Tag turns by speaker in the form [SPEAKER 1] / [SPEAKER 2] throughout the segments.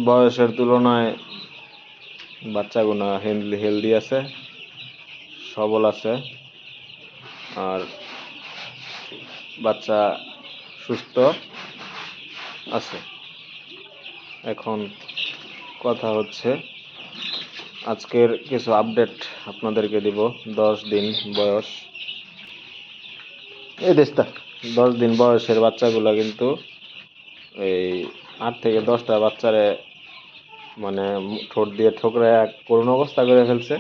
[SPEAKER 1] বয়সের তুলনায় বাচ্চাগুলো হেলদি আছে, সবল আছে, আর বাচ্চা সুস্থ আছে। এখন কথা হচ্ছে, আজকের কিছু আপডেট আপনাদেরকে দিব। 10 দিন বয়স, এই দেশটা 10 দিন বয়সের বাচ্চাগুলো কিন্তু এই 8 থেকে 10টা বাচ্চারে মানে ঠোঁট দিয়ে ঠোকরে এক করুণ অবস্থা করে ফেলছে।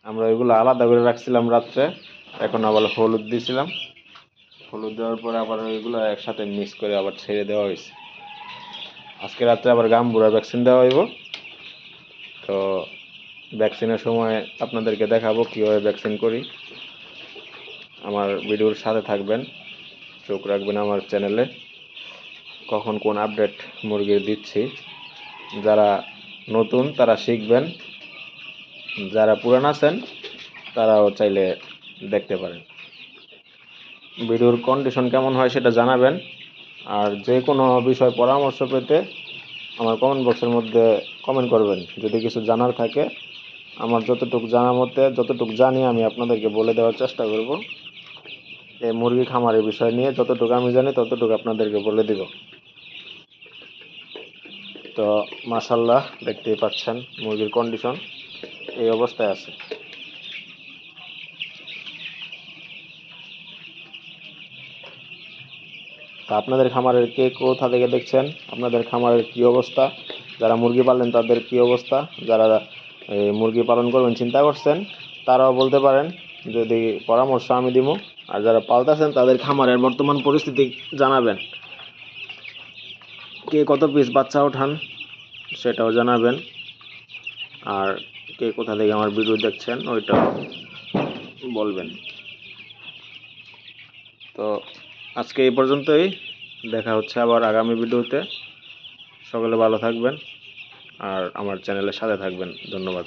[SPEAKER 1] আমরা এগুলো আলাদা করে রাখছিলাম রাত্রে, এখন আবার হলুদ দিয়েছিলাম। হলুদ দেওয়ার পরে আবার ওইগুলো একসাথে মিক্স করে আবার ছেড়ে দেওয়া হয়েছে। আজকে রাত্রে আবার গাম্বুরা ভ্যাকসিন দেওয়া হইব। তো ভ্যাকসিনের সময় আপনাদেরকে দেখাবো কীভাবে ভ্যাকসিন করি। আমার ভিডিওর সাথে থাকবেন, চোখ রাখবেন আমার চ্যানেলে, কখন কোন আপডেট মুরগির দিচ্ছি। যারা নতুন তারা শিখবেন, যারা পুরান আছেন তারাও চাইলে দেখতে পারেন। ভিডিওর কন্ডিশন কেমন হয় সেটা জানাবেন। আর যে কোনো বিষয় পরামর্শ পেতে আমার কমেন্ট বক্সের মধ্যে কমেন্ট করবেন। যদি কিছু জানার থাকে, আমার যতটুকু জানার মতে যতটুকু জানি আমি আপনাদেরকে বলে দেওয়ার চেষ্টা করব। এই মুরগি খামারের বিষয় নিয়ে যতটুকু আমি জানি ততটুকু আপনাদেরকে বলে দিব। তো মাশাআল্লাহ, দেখতেই পাচ্ছেন মুরগির কন্ডিশন এই অবস্থায় আছে। তা আপনাদের খামারের কে কোথা থেকে দেখছেন, আপনাদের খামারের কি অবস্থা, যারা মুরগি পালেন তাদের কি অবস্থা, যারা মুরগি পালন করবেন চিন্তা করছেন তারাও বলতে পারেন, যদি পরামর্শ আমি দিব। আর যারা পালতেছেন তাদের খামারের বর্তমান পরিস্থিতি জানাবেন। কে কত পিস বাচ্চা ওঠান সেটাও জানাবেন। আর কে কোথা থেকে আমার ভিডিও দেখছেন ওইটাও বলবেন। তো আজকে এই পর্যন্তই, দেখা হচ্ছে আবার আগামী ভিডিওতে। সকলে ভালো থাকবেন আর আমার চ্যানেলের সাথে থাকবেন। ধন্যবাদ।